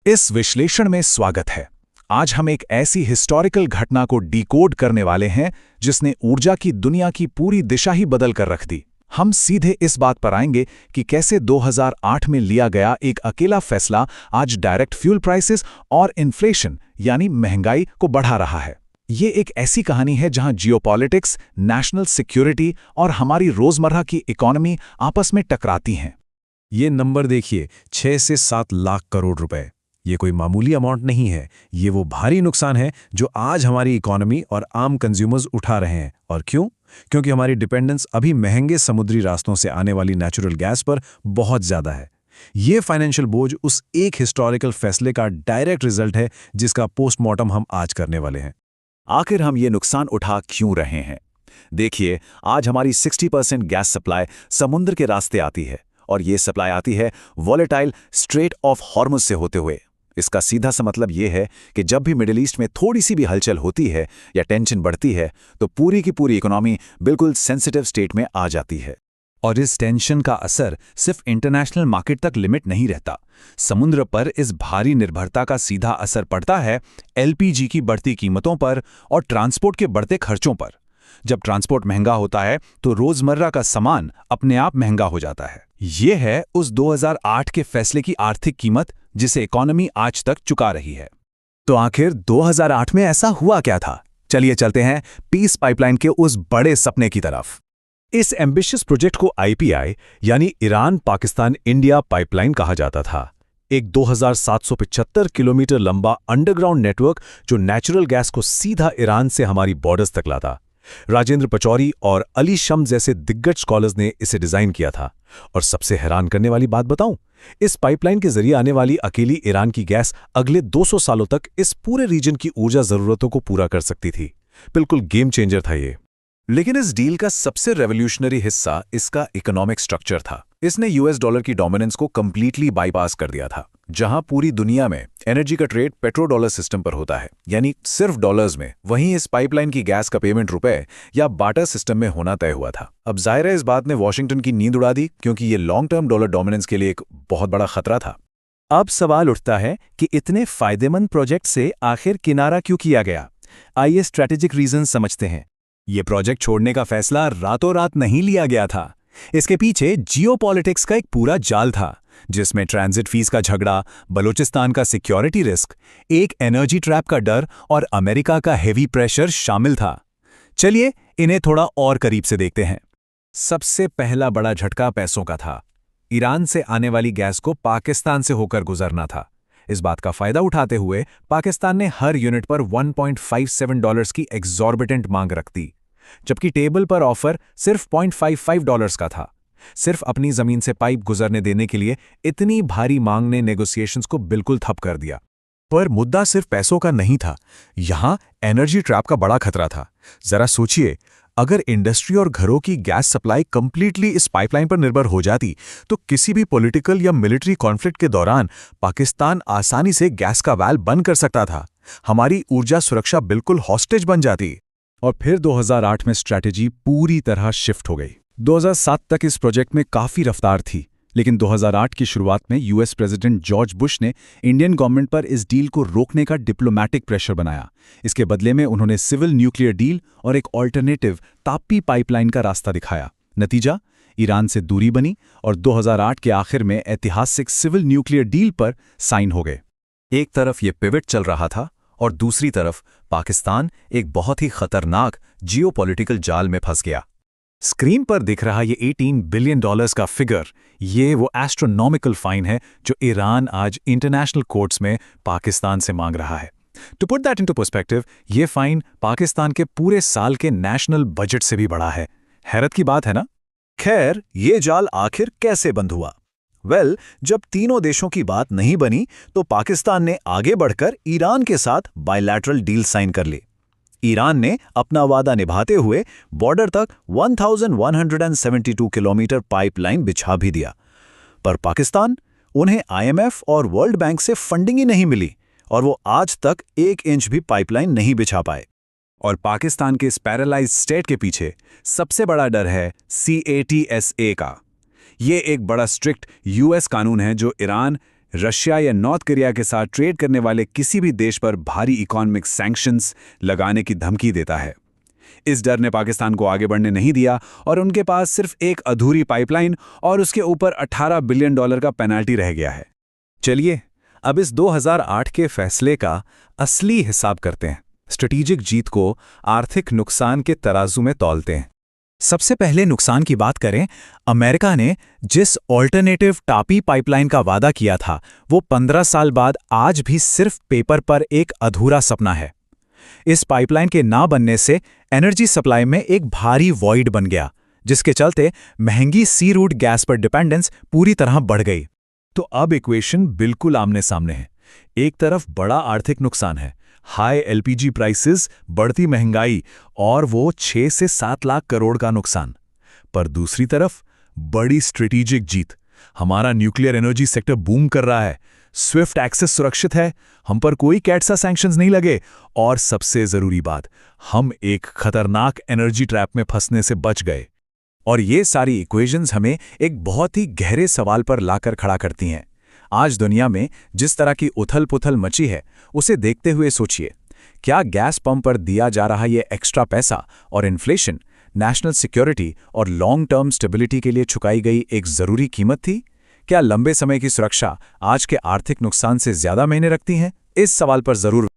इस विश्लेषण में स्वागत है। आज हम एक ऐसी हिस्टोरिकल घटना को डिकोड करने वाले हैं जिसने ऊर्जा की दुनिया की पूरी दिशा ही बदल कर रख दी। हम सीधे इस बात पर आएंगे कि कैसे 2008 में लिया गया एक अकेला फैसला आज डायरेक्ट फ्यूल प्राइसेस और इन्फ्लेशन यानी महंगाई को बढ़ा रहा है। ये एक ऐसी कहानी है जहां जियोपॉलिटिक्स, नेशनल सिक्योरिटी और हमारी रोजमर्रा की इकोनॉमी आपस में टकराती हैं। ये नंबर देखिए, 6 से 7 लाख करोड़ रुपए। ये कोई मामूली अमाउंट नहीं है। ये वो भारी नुकसान है जो आज हमारी इकोनॉमी और आम कंज्यूमर्स उठा रहे हैं। और क्यों? क्योंकि हमारी डिपेंडेंस अभी महंगे समुद्री रास्तों से आने वाली नेचुरल गैस पर बहुत ज्यादा है। ये फाइनेंशियल बोझ उस एक हिस्टोरिकल फैसले का डायरेक्ट रिजल्ट है जिसका पोस्टमार्टम हम आज करने वाले हैं। आखिर हम ये नुकसान उठा क्यों रहे हैं? देखिए, आज हमारी 60% गैस सप्लाई समुद्र के रास्ते आती है और ये सप्लाई आती है वॉलेटाइल स्ट्रेट ऑफ हॉर्मुज से होते हुए। इसका सीधा सा मतलब ये है कि जब भी मिडिल ईस्ट में थोड़ी सी भी हलचल होती है या टेंशन बढ़ती है तो पूरी की पूरी इकोनॉमी बिल्कुल सेंसिटिव स्टेट में आ जाती है। और इस टेंशन का असर सिर्फ इंटरनेशनल मार्केट तक लिमिट नहीं रहता। समुद्र पर इस भारी निर्भरता का सीधा असर पड़ता है एलपीजी की बढ़ती कीमतों पर और ट्रांसपोर्ट के बढ़ते खर्चों पर। जब ट्रांसपोर्ट महंगा होता है तो रोजमर्रा का सामान अपने आप महंगा हो जाता है। ये है उस 2008 के फैसले की आर्थिक कीमत जिसे इकोनॉमी आज तक चुका रही है। तो आखिर 2008 में ऐसा हुआ क्या था? चलिए चलते हैं पीस पाइपलाइन के उस बड़े सपने की तरफ। इस एम्बिशियस प्रोजेक्ट को आईपीआई यानी ईरान पाकिस्तान इंडिया पाइपलाइन कहा जाता था। एक 2775 किलोमीटर लंबा अंडरग्राउंड नेटवर्क जो नेचुरल गैस को सीधा ईरान से हमारी बॉर्डर्स तक लाता। राजेंद्र पचौरी और अली शम जैसे दिग्गज स्कॉलर्स ने इसे डिजाइन किया था। और सबसे हैरान करने वाली बात बताऊं, इस पाइपलाइन के जरिए आने वाली अकेली ईरान की गैस अगले 200 सालों तक इस पूरे रीजन की ऊर्जा जरूरतों को पूरा कर सकती थी। बिल्कुल गेम चेंजर था ये। लेकिन इस डील का सबसे रेवोल्यूशनरी हिस्सा इसका इकोनॉमिक स्ट्रक्चर था। इसने यूएस डॉलर की डोमिनेंस को कंप्लीटली बाईपास कर दिया था। जहां पूरी दुनिया में एनर्जी का ट्रेड पेट्रो डॉलर सिस्टम पर होता है, यानी सिर्फ डॉलर्स में, वहीं इस पाइपलाइन की गैस का पेमेंट रुपए या बार्टर सिस्टम में होना तय हुआ था। अब जाहिर है इस बात ने वॉशिंगटन की नींद उड़ा दी, क्योंकि ये लॉन्ग टर्म डॉलर डोमिनेंस के लिए एक बहुत बड़ा खतरा था। अब सवाल उठता है कि इतने फायदेमंद प्रोजेक्ट से आखिर किनारा क्यों किया गया? आइए स्ट्रैटेजिक रीजन समझते हैं। ये प्रोजेक्ट छोड़ने का फैसला रातों रात नहीं लिया गया था। इसके पीछे जियोपॉलिटिक्स का एक पूरा जाल था, जिसमें ट्रांजिट फीस का झगड़ा, बलूचिस्तान का सिक्योरिटी रिस्क, एक एनर्जी ट्रैप का डर और अमेरिका का हेवी प्रेशर शामिल था। चलिए इन्हें थोड़ा और करीब से देखते हैं। सबसे पहला बड़ा झटका पैसों का था। ईरान से आने वाली गैस को पाकिस्तान से होकर गुजरना था। इस बात का फायदा उठाते हुए पाकिस्तान ने हर यूनिट पर $1.57 की एक्सॉर्बिटेंट मांग रख दी, जबकि टेबल पर ऑफर सिर्फ $0.55 का था। सिर्फ अपनी जमीन से पाइप गुजरने देने के लिए इतनी भारी मांग ने नेगोशिएशंस को बिल्कुल ठप कर दिया। पर मुद्दा सिर्फ पैसों का नहीं था, यहां एनर्जी ट्रैप का बड़ा खतरा था। जरा सोचिए, अगर इंडस्ट्री और घरों की गैस सप्लाई कंप्लीटली इस पाइपलाइन पर निर्भर हो जाती तो किसी भी पॉलिटिकल या मिलिट्री कॉन्फ्लिक्ट के दौरान पाकिस्तान आसानी से गैस का वाल्व बंद कर सकता था। हमारी ऊर्जा सुरक्षा बिल्कुल हॉस्टेज बन जाती। और फिर 2008 में स्ट्रैटेजी पूरी तरह शिफ्ट हो गई। 2007 तक इस प्रोजेक्ट में काफ़ी रफ्तार थी, लेकिन 2008 की शुरुआत में यूएस प्रेसिडेंट जॉर्ज बुश ने इंडियन गवर्नमेंट पर इस डील को रोकने का डिप्लोमैटिक प्रेशर बनाया। इसके बदले में उन्होंने सिविल न्यूक्लियर डील और एक ऑल्टरनेटिव ताप्ती पाइपलाइन का रास्ता दिखाया। नतीजा, ईरान से दूरी बनी और 2008 के आखिर में ऐतिहासिक सिविल न्यूक्लियर डील पर साइन हो गए। एक तरफ ये पिवट चल रहा था और दूसरी तरफ पाकिस्तान एक बहुत ही खतरनाक जियोपॉलिटिकल जाल में फंस गया। स्क्रीन पर दिख रहा ये $18 बिलियन का फिगर, ये वो एस्ट्रोनॉमिकल फाइन है जो ईरान आज इंटरनेशनल कोर्ट्स में पाकिस्तान से मांग रहा है। To put that into perspective, ये फाइन पाकिस्तान के पूरे साल के नेशनल बजट से भी बड़ा है। हैरत की बात है ना? खैर, ये जाल आखिर कैसे बंद हुआ? जब तीनों देशों की बात नहीं बनी तो पाकिस्तान ने आगे बढ़कर ईरान के साथ बायलैटरल डील साइन कर ली। ईरान ने अपना वादा निभाते हुए बॉर्डर तक 1172 किलोमीटर पाइपलाइन बिछा भी दिया। पर पाकिस्तान, उन्हें आईएमएफ और वर्ल्ड बैंक से फंडिंग ही नहीं मिली और वो आज तक 1 इंच भी पाइपलाइन नहीं बिछा पाए। और पाकिस्तान के इस पैरालाइज्ड स्टेट के पीछे सबसे बड़ा डर है CATSA का। ये एक बड़ा स्ट्रिक्ट यूएस कानून है जो ईरान, रशिया या नॉर्थ कोरिया के साथ ट्रेड करने वाले किसी भी देश पर भारी इकोनॉमिक सैंक्शंस लगाने की धमकी देता है। इस डर ने पाकिस्तान को आगे बढ़ने नहीं दिया और उनके पास सिर्फ एक अधूरी पाइपलाइन और उसके ऊपर $18 बिलियन का पेनल्टी रह गया है। चलिए अब इस 2008 के फैसले का असली हिसाब करते हैं। स्ट्रेटेजिक जीत को आर्थिक नुकसान के तराजू में तौलते हैं। सबसे पहले नुकसान की बात करें, अमेरिका ने जिस ऑल्टरनेटिव टापी पाइपलाइन का वादा किया था वो 15 साल बाद आज भी सिर्फ पेपर पर एक अधूरा सपना है। इस पाइपलाइन के ना बनने से एनर्जी सप्लाई में एक भारी वॉइड बन गया, जिसके चलते महंगी सी रूट गैस पर डिपेंडेंस पूरी तरह बढ़ गई। तो अब इक्वेशन बिल्कुल आमने सामने है। एक तरफ बड़ा आर्थिक नुकसान है, हाई एलपीजी प्राइसेस, बढ़ती महंगाई और वो 6 से 7 लाख करोड़ का नुकसान। पर दूसरी तरफ बड़ी स्ट्रेटेजिक जीत। हमारा न्यूक्लियर एनर्जी सेक्टर बूम कर रहा है, स्विफ्ट एक्सेस सुरक्षित है, हम पर कोई कैटसा सैंक्शंस नहीं लगे और सबसे जरूरी बात, हम एक खतरनाक एनर्जी ट्रैप में फंसने से बच गए। और ये सारी इक्वेशंस हमें एक बहुत ही गहरे सवाल पर लाकर खड़ा करती हैं। आज दुनिया में जिस तरह की उथल-पुथल मची है, उसे देखते हुए सोचिए, क्या गैस पंप पर दिया जा रहा ये एक्स्ट्रा पैसा और इन्फ्लेशन नेशनल सिक्योरिटी और लॉन्ग टर्म स्टेबिलिटी के लिए चुकाई गई एक जरूरी कीमत थी? क्या लंबे समय की सुरक्षा आज के आर्थिक नुकसान से ज्यादा मायने रखती हैं? इस सवाल पर जरूर